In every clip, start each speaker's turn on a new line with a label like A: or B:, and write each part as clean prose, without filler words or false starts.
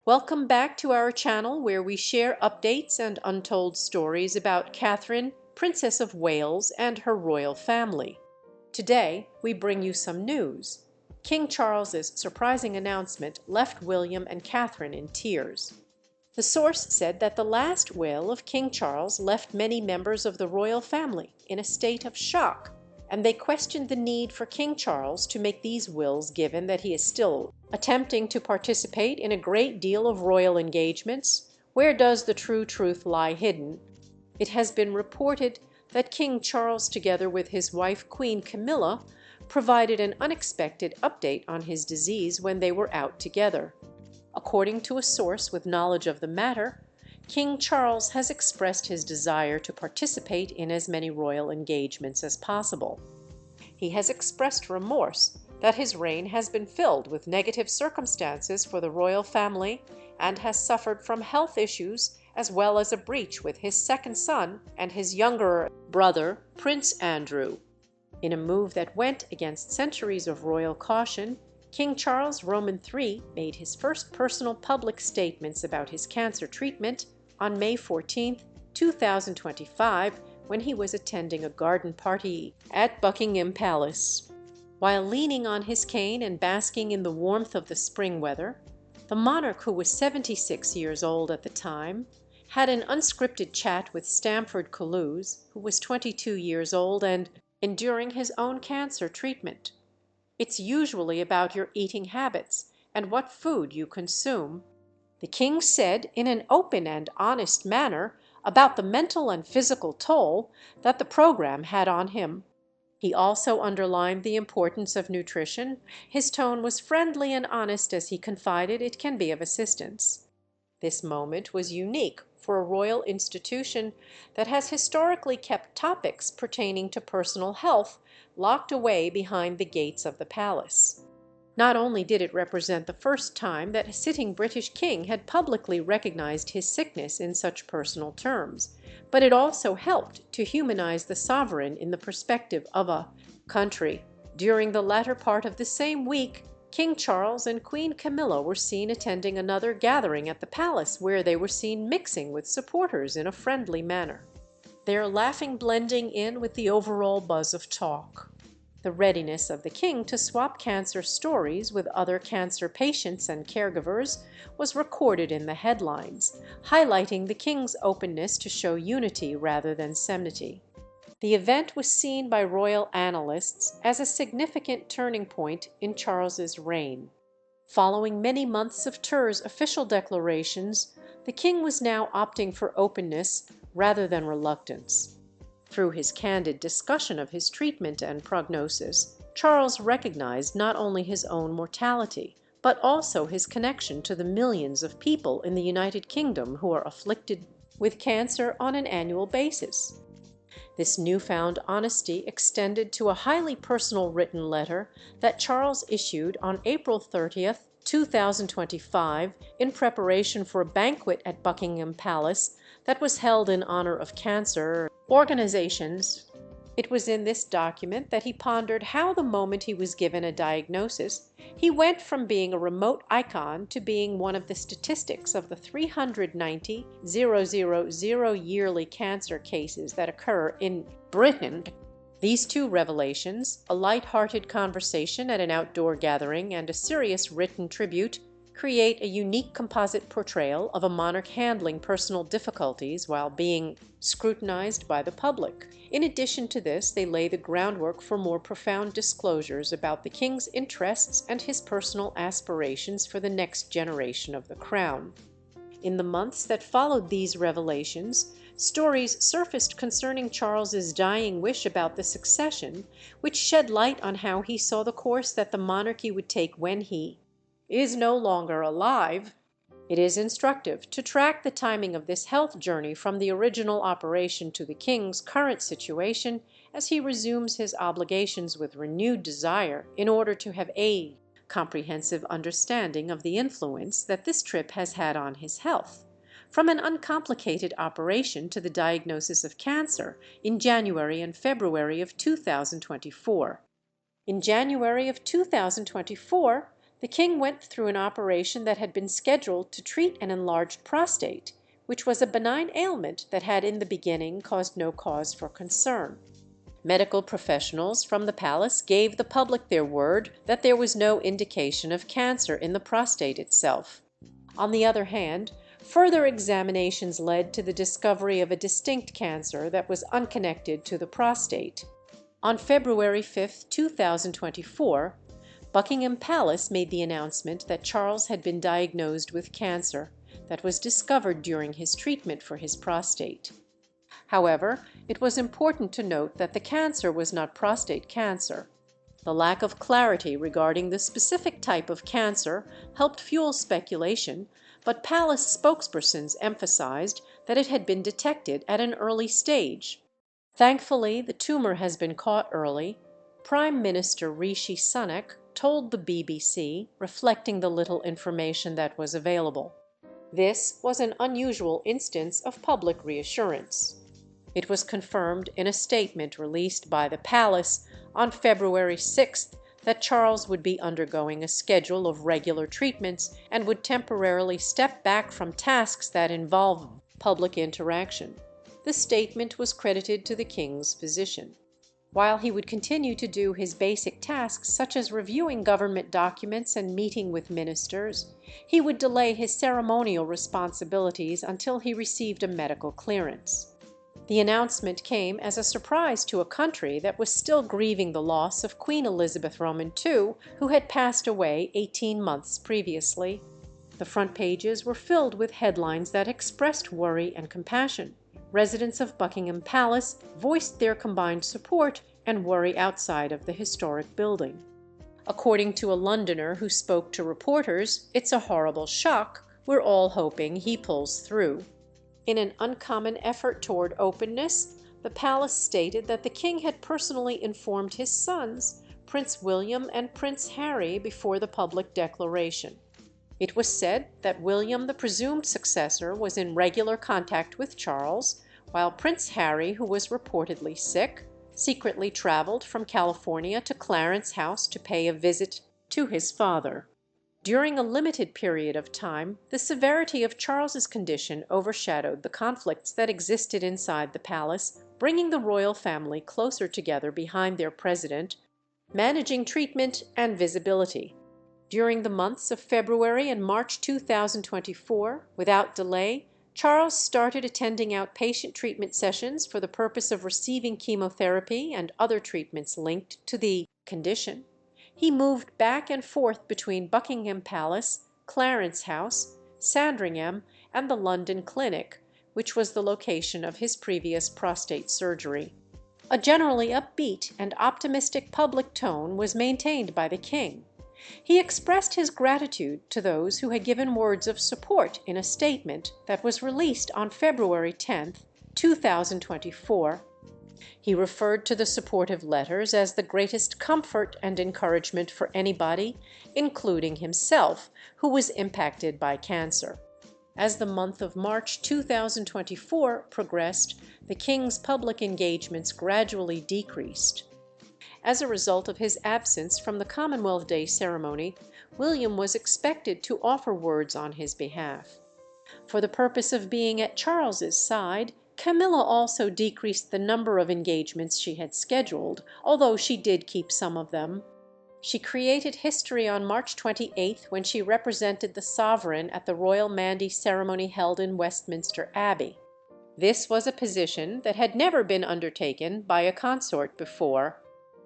A: Welcome back to our channel where we share updates and untold stories about Catherine, Princess of Wales, and her royal family. Today, we bring you some news. King Charles's surprising announcement left William and Catherine in tears. The source said that the last will of King Charles left many members of the royal family in a state of shock, and they questioned the need for King Charles to make these wills given that he is still attempting to participate in a great deal of royal engagements. Where does the true truth lie hidden? It has been reported that King Charles, together with his wife Queen Camilla, provided an unexpected update on his disease when they were out together. According to a source with knowledge of the matter, King Charles has expressed his desire to participate in as many royal engagements as possible. He has expressed remorse that his reign has been filled with negative circumstances for the royal family and has suffered from health issues as well as a breach with his second son and his younger brother, Prince Andrew. In a move that went against centuries of royal caution, King Charles Roman III made his first personal public statements about his cancer treatment on May 14, 2025, when he was attending a garden party at Buckingham Palace. While leaning on his cane and basking in the warmth of the spring weather, the monarch, who was 76 years old at the time, had an unscripted chat with Stamford Coluise, who was 22 years old and enduring his own cancer treatment. "It's usually about your eating habits and what food you consume," the king said in an open and honest manner about the mental and physical toll that the program had on him. He also underlined the importance of nutrition. His tone was friendly and honest as he confided it can be of assistance. This moment was unique for a royal institution that has historically kept topics pertaining to personal health locked away behind the gates of the palace. Not only did it represent the first time that a sitting British king had publicly recognized his sickness in such personal terms, but it also helped to humanize the sovereign in the perspective of a country. During the latter part of the same week, King Charles and Queen Camilla were seen attending another gathering at the palace, where they were seen mixing with supporters in a friendly manner, their laughing blending in with the overall buzz of talk. The readiness of the king to swap cancer stories with other cancer patients and caregivers was recorded in the headlines, highlighting the king's openness to show unity rather than semnity. The event was seen by royal analysts as a significant turning point in Charles's reign. Following many months of terse official declarations, the king was now opting for openness rather than reluctance. Through his candid discussion of his treatment and prognosis, Charles recognized not only his own mortality, but also his connection to the millions of people in the United Kingdom who are afflicted with cancer on an annual basis. This newfound honesty extended to a highly personal written letter that Charles issued on April 30th, 2025, in preparation for a banquet at Buckingham Palace that was held in honor of cancer organizations. It was in this document that he pondered how the moment he was given a diagnosis, he went from being a remote icon to being one of the statistics of the 390,000 yearly cancer cases that occur in Britain. These two revelations, a light-hearted conversation at an outdoor gathering and a serious written tribute, create a unique composite portrayal of a monarch handling personal difficulties while being scrutinized by the public. In addition to this, they lay the groundwork for more profound disclosures about the king's interests and his personal aspirations for the next generation of the crown. In the months that followed these revelations, stories surfaced concerning Charles's dying wish about the succession, which shed light on how he saw the course that the monarchy would take when he is no longer alive. It is instructive to track the timing of this health journey from the original operation to the king's current situation as he resumes his obligations with renewed desire in order to have a comprehensive understanding of the influence that this trip has had on his health, from an uncomplicated operation to the diagnosis of cancer in January and February of 2024. In January of 2024, the king went through an operation that had been scheduled to treat an enlarged prostate, which was a benign ailment that had in the beginning caused no cause for concern. Medical professionals from the palace gave the public their word that there was no indication of cancer in the prostate itself. On the other hand, further examinations led to the discovery of a distinct cancer that was unconnected to the prostate. On February 5, 2024, Buckingham Palace made the announcement that Charles had been diagnosed with cancer that was discovered during his treatment for his prostate. However, it was important to note that the cancer was not prostate cancer. The lack of clarity regarding the specific type of cancer helped fuel speculation, but palace spokespersons emphasized that it had been detected at an early stage. Thankfully, the tumor has been caught early, Prime Minister Rishi Sunak told the BBC, reflecting the little information that was available. This was an unusual instance of public reassurance. It was confirmed in a statement released by the palace on February 6th that Charles would be undergoing a schedule of regular treatments and would temporarily step back from tasks that involve public interaction. The statement was credited to the king's physician. While he would continue to do his basic tasks such as reviewing government documents and meeting with ministers, he would delay his ceremonial responsibilities until he received a medical clearance. The announcement came as a surprise to a country that was still grieving the loss of Queen Elizabeth Roman II, who had passed away 18 months previously. The front pages were filled with headlines that expressed worry and compassion. Residents of Buckingham Palace voiced their combined support and worry outside of the historic building. According to a Londoner who spoke to reporters, "It's a horrible shock. We're all hoping he pulls through." In an uncommon effort toward openness, the palace stated that the king had personally informed his sons, Prince William and Prince Harry, before the public declaration. It was said that William, the presumed successor, was in regular contact with Charles, while Prince Harry, who was reportedly sick, secretly traveled from California to Clarence House to pay a visit to his father. During a limited period of time, the severity of Charles's condition overshadowed the conflicts that existed inside the palace, bringing the royal family closer together behind their president, managing treatment and visibility. During the months of February and March 2024, without delay, Charles started attending outpatient treatment sessions for the purpose of receiving chemotherapy and other treatments linked to the condition. He moved back and forth between Buckingham Palace, Clarence House, Sandringham, and the London Clinic, which was the location of his previous prostate surgery. A generally upbeat and optimistic public tone was maintained by the king. He expressed his gratitude to those who had given words of support in a statement that was released on February 10, 2024. He referred to the supportive letters as the greatest comfort and encouragement for anybody, including himself, who was impacted by cancer. As the month of March 2024 progressed, the king's public engagements gradually decreased. As a result of his absence from the Commonwealth Day ceremony, William was expected to offer words on his behalf. For the purpose of being at Charles's side, Camilla also decreased the number of engagements she had scheduled, although she did keep some of them. She created history on March 28 when she represented the sovereign at the Royal Mandy ceremony held in Westminster Abbey. This was a position that had never been undertaken by a consort before.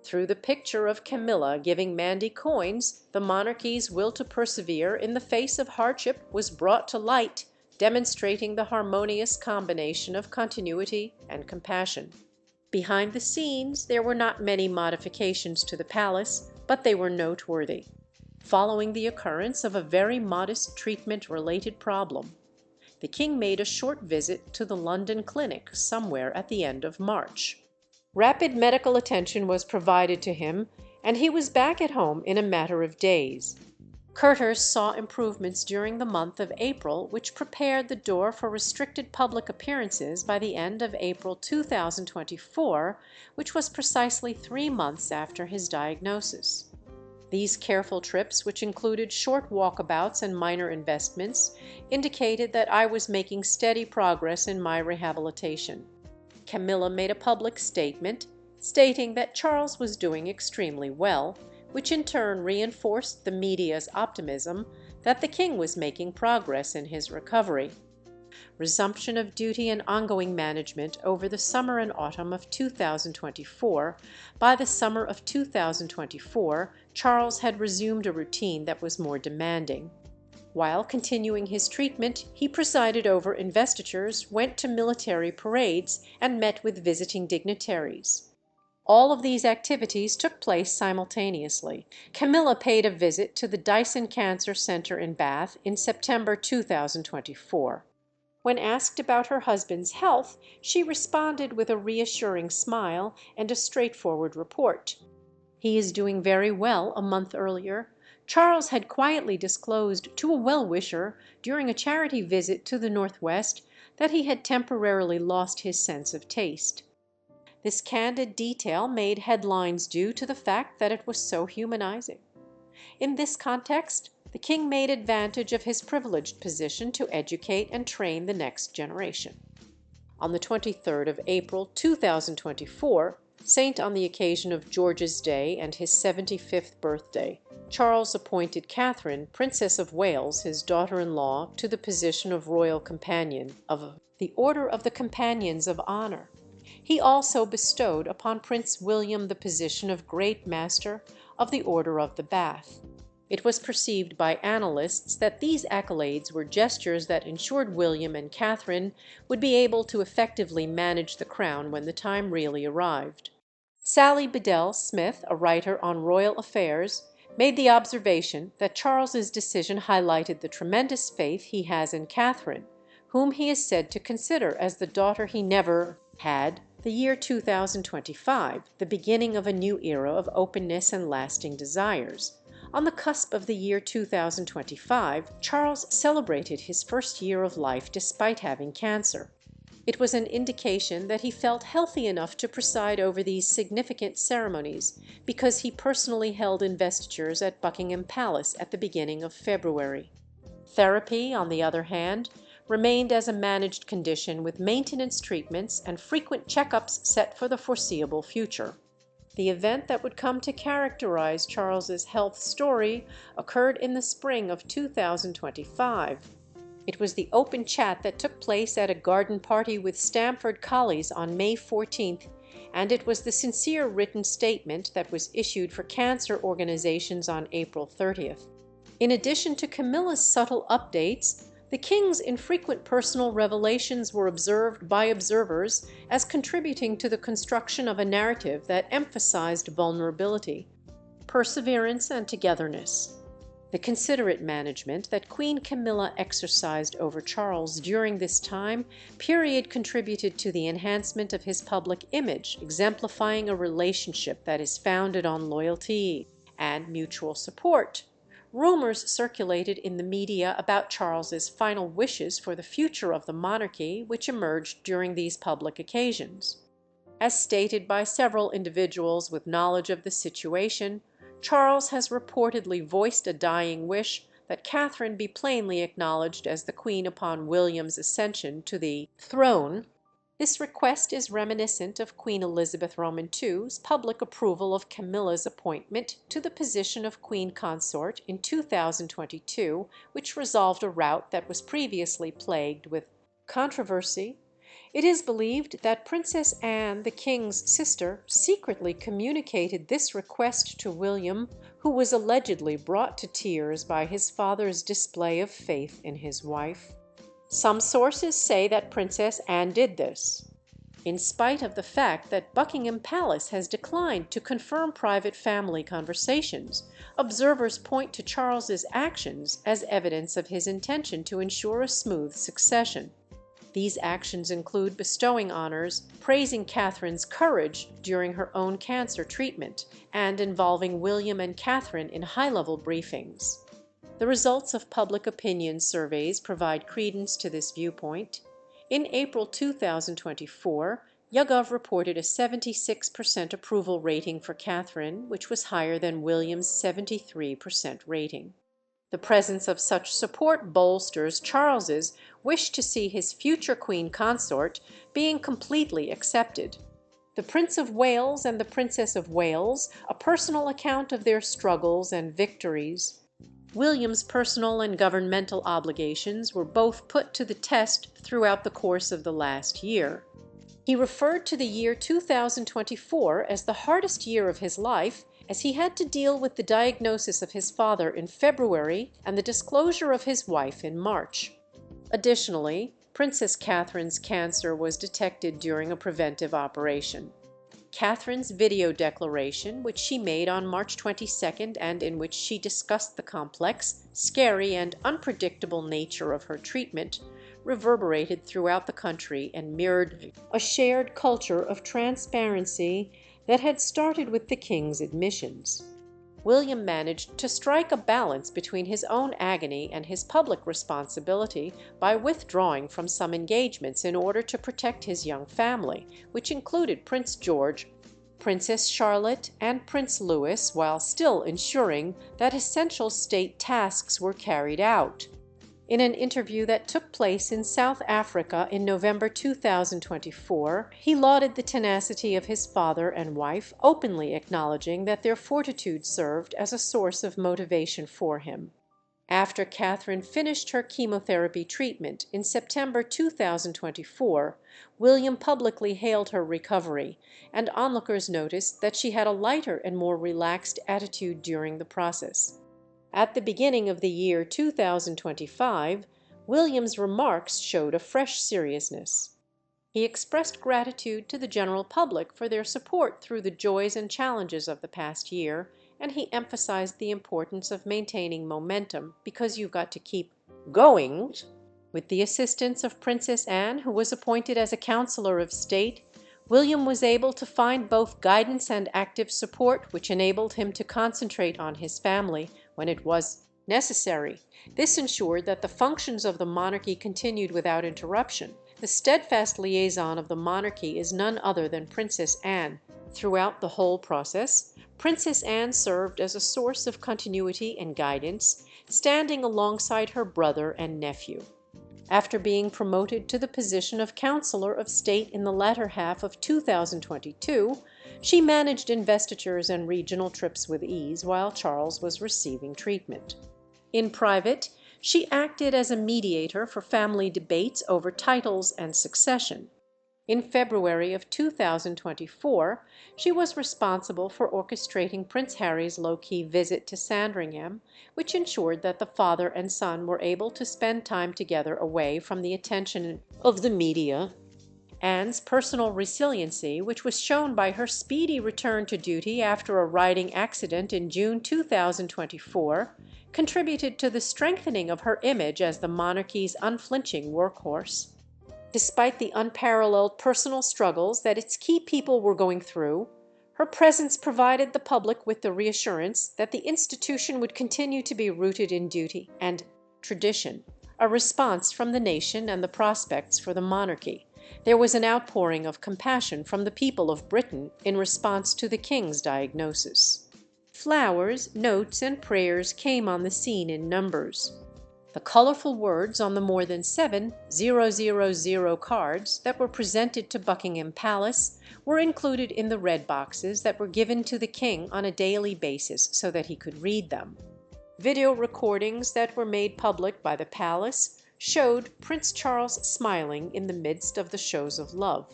A: Through the picture of Camilla giving Mandy coins, the monarchy's will to persevere in the face of hardship was brought to light, demonstrating the harmonious combination of continuity and compassion. Behind the scenes, there were not many modifications to the palace, but they were noteworthy. Following the occurrence of a very modest treatment-related problem, the king made a short visit to the London Clinic somewhere at the end of March. Rapid medical attention was provided to him, and he was back at home in a matter of days. Curters saw improvements during the month of April, which prepared the door for restricted public appearances by the end of April 2024, which was precisely 3 months after his diagnosis. These careful trips, which included short walkabouts and minor investments, indicated that I was making steady progress in my rehabilitation. Camilla made a public statement stating that Charles was doing extremely well, which in turn reinforced the media's optimism that the king was making progress in his recovery. Resumption of duty and ongoing management over the summer and autumn of 2024. By the summer of 2024, Charles had resumed a routine that was more demanding. While continuing his treatment, he presided over investitures, went to military parades, and met with visiting dignitaries. All of these activities took place simultaneously. Camilla paid a visit to the Dyson Cancer Center in Bath in September 2024. When asked about her husband's health, she responded with a reassuring smile and a straightforward report. He is doing very well. A month earlier, Charles had quietly disclosed to a well-wisher during a charity visit to the Northwest that he had temporarily lost his sense of taste. This candid detail made headlines due to the fact that it was so humanizing. In this context, the king made advantage of his privileged position to educate and train the next generation. On the 23rd of April 2024, saint on the occasion of George's Day and his 75th birthday, Charles appointed Catherine, Princess of Wales, his daughter-in-law, to the position of royal companion of the Order of the Companions of Honor. He also bestowed upon Prince William the position of Great Master of the Order of the Bath. It was perceived by annalists that these accolades were gestures that ensured William and Catherine would be able to effectively manage the crown when the time really arrived. Sally Bedell Smith, a writer on royal affairs, made the observation that Charles's decision highlighted the tremendous faith he has in Catherine, whom he is said to consider as the daughter he never had. The year 2025, the beginning of a new era of openness and lasting desires. On the cusp of the year 2025, Charles celebrated his first year of life despite having cancer. It was an indication that he felt healthy enough to preside over these significant ceremonies because he personally held investitures at Buckingham Palace at the beginning of February. Therapy, on the other hand, remained as a managed condition with maintenance treatments and frequent checkups set for the foreseeable future. The event that would come to characterize Charles's health story occurred in the spring of 2025. It was the open chat that took place at a garden party with Stamford Collies on May 14th, and it was the sincere written statement that was issued for cancer organizations on April 30th. In addition to Camilla's subtle updates, the king's infrequent personal revelations were observed by observers as contributing to the construction of a narrative that emphasized vulnerability, perseverance, and togetherness. The considerate management that Queen Camilla exercised over Charles during this time period contributed to the enhancement of his public image, exemplifying a relationship that is founded on loyalty and mutual support. Rumors circulated in the media about Charles's final wishes for the future of the monarchy, which emerged during these public occasions. As stated by several individuals with knowledge of the situation, Charles has reportedly voiced a dying wish that Catherine be plainly acknowledged as the queen upon William's ascension to the throne. This request is reminiscent of Queen Elizabeth Roman II's public approval of Camilla's appointment to the position of queen consort in 2022, which resolved a rout that was previously plagued with controversy. It is believed that Princess Anne, the king's sister, secretly communicated this request to William, who was allegedly brought to tears by his father's display of faith in his wife. Some sources say that Princess Anne did this, in spite of the fact that Buckingham Palace has declined to confirm private family conversations. Observers point to Charles's actions as evidence of his intention to ensure a smooth succession. These actions include bestowing honors, praising Catherine's courage during her own cancer treatment, and involving William and Catherine in high-level briefings. The results of public opinion surveys provide credence to this viewpoint. In April 2024, YouGov reported a 76% approval rating for Catherine, which was higher than William's 73% rating. The presence of such support bolsters Charles's wish to see his future queen consort being completely accepted. The Prince of Wales and the Princess of Wales, a personal account of their struggles and victories. William's personal and governmental obligations were both put to the test throughout the course of the last year. He referred to the year 2024 as the hardest year of his life, as he had to deal with the diagnosis of his father in February and the disclosure of his wife in March. Additionally, Princess Catherine's cancer was detected during a preventive operation. Catherine's video declaration, which she made on March 22nd and in which she discussed the complex, scary, and unpredictable nature of her treatment, reverberated throughout the country and mirrored a shared culture of transparency that had started with the king's admissions. William managed to strike a balance between his own agony and his public responsibility by withdrawing from some engagements in order to protect his young family, which included Prince George, Princess Charlotte, and Prince Louis, while still ensuring that essential state tasks were carried out. In an interview that took place in South Africa in November 2024, he lauded the tenacity of his father and wife, openly acknowledging that their fortitude served as a source of motivation for him. After Catherine finished her chemotherapy treatment in September 2024, William publicly hailed her recovery, and onlookers noticed that she had a lighter and more relaxed attitude during the process. At the beginning of the year 2025, William's remarks showed a fresh seriousness. He expressed gratitude to the general public for their support through the joys and challenges of the past year, and he emphasized the importance of maintaining momentum because you've got to keep going. With the assistance of Princess Anne, who was appointed as a counselor of state, William was able to find both guidance and active support, which enabled him to concentrate on his family when it was necessary. This ensured that the functions of the monarchy continued without interruption. The steadfast liaison of the monarchy is none other than Princess Anne. Throughout the whole process, Princess Anne served as a source of continuity and guidance, standing alongside her brother and nephew. After being promoted to the position of Counselor of State in the latter half of 2022, she managed investitures and regional trips with ease while Charles was receiving treatment. In private, she acted as a mediator for family debates over titles and succession. In February of 2024, she was responsible for orchestrating Prince Harry's low-key visit to Sandringham, which ensured that the father and son were able to spend time together away from the attention of the media. Anne's personal resiliency, which was shown by her speedy return to duty after a riding accident in June 2024, contributed to the strengthening of her image as the monarchy's unflinching workhorse. Despite the unparalleled personal struggles that its key people were going through, her presence provided the public with the reassurance that the institution would continue to be rooted in duty and tradition, a response from the nation and the prospects for the monarchy. There was an outpouring of compassion from the people of Britain in response to the king's diagnosis. Flowers, notes, and prayers came on the scene in numbers. The colorful words on the more than 7,000 cards that were presented to Buckingham Palace were included in the red boxes that were given to the king on a daily basis so that he could read them. Video recordings that were made public by the palace showed Prince Charles smiling in the midst of the shows of love.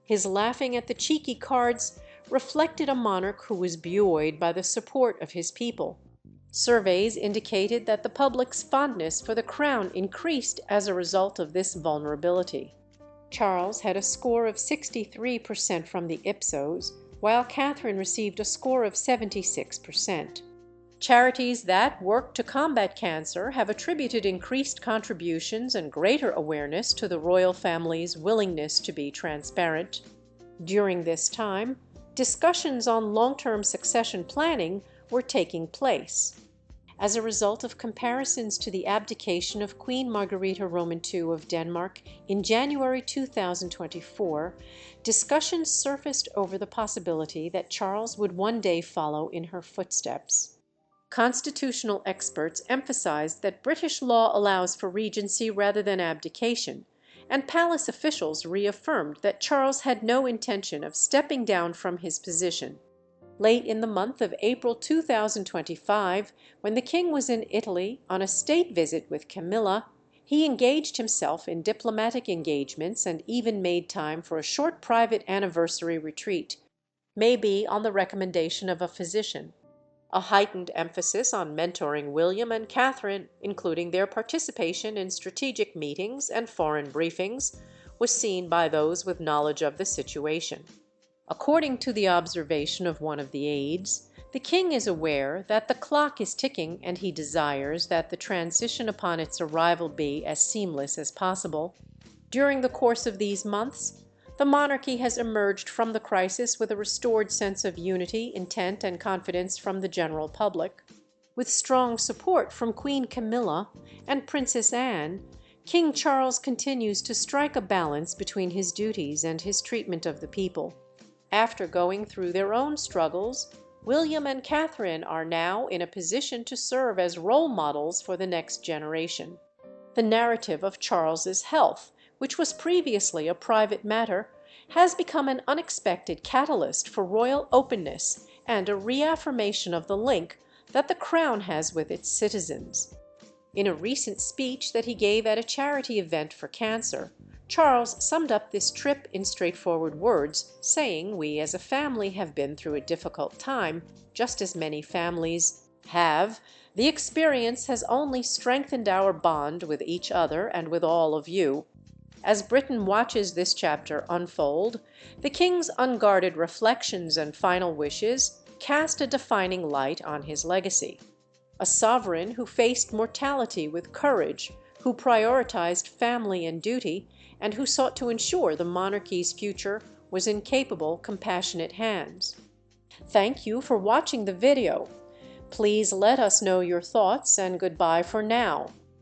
A: His laughing at the cheeky cards reflected a monarch who was buoyed by the support of his people. Surveys indicated that the public's fondness for the crown increased as a result of this vulnerability. Charles had a score of 63% from the Ipsos, while Catherine received a score of 76%. Charities that work to combat cancer have attributed increased contributions and greater awareness to the royal family's willingness to be transparent. During this time, discussions on long-term succession planning were taking place. as a result of comparisons to the abdication of Queen Margrethe Roman II of Denmark in January 2024, discussions surfaced over the possibility that Charles would one day follow in her footsteps. Constitutional experts emphasized that British law allows for regency rather than abdication, and palace officials reaffirmed that Charles had no intention of stepping down from his position. Late in the month of April 2025, when the king was in Italy on a state visit with Camilla, he engaged himself in diplomatic engagements and even made time for a short private anniversary retreat, maybe on the recommendation of a physician. A heightened emphasis on mentoring William and Catherine, including their participation in strategic meetings and foreign briefings, was seen by those with knowledge of the situation. According to the observation of one of the aides, the king is aware that the clock is ticking and he desires that the transition upon its arrival be as seamless as possible. During the course of these months, the monarchy has emerged from the crisis with a restored sense of unity, intent, and confidence from the general public. With strong support from Queen Camilla and Princess Anne, King Charles continues to strike a balance between his duties and his treatment of the people. After going through their own struggles, William and Catherine are now in a position to serve as role models for the next generation. The narrative of Charles's health, which was previously a private matter, has become an unexpected catalyst for royal openness and a reaffirmation of the link that the crown has with its citizens. In a recent speech that he gave at a charity event for cancer, Charles summed up this trip in straightforward words, saying, "We as a family have been through a difficult time, just as many families have. The experience has only strengthened our bond with each other and with all of you." As Britain watches this chapter unfold, the king's unguarded reflections and final wishes cast a defining light on his legacy. A sovereign who faced mortality with courage, who prioritized family and duty, and who sought to ensure the monarchy's future was in capable, compassionate hands. Thank you for watching the video. Please let us know your thoughts, and goodbye for now.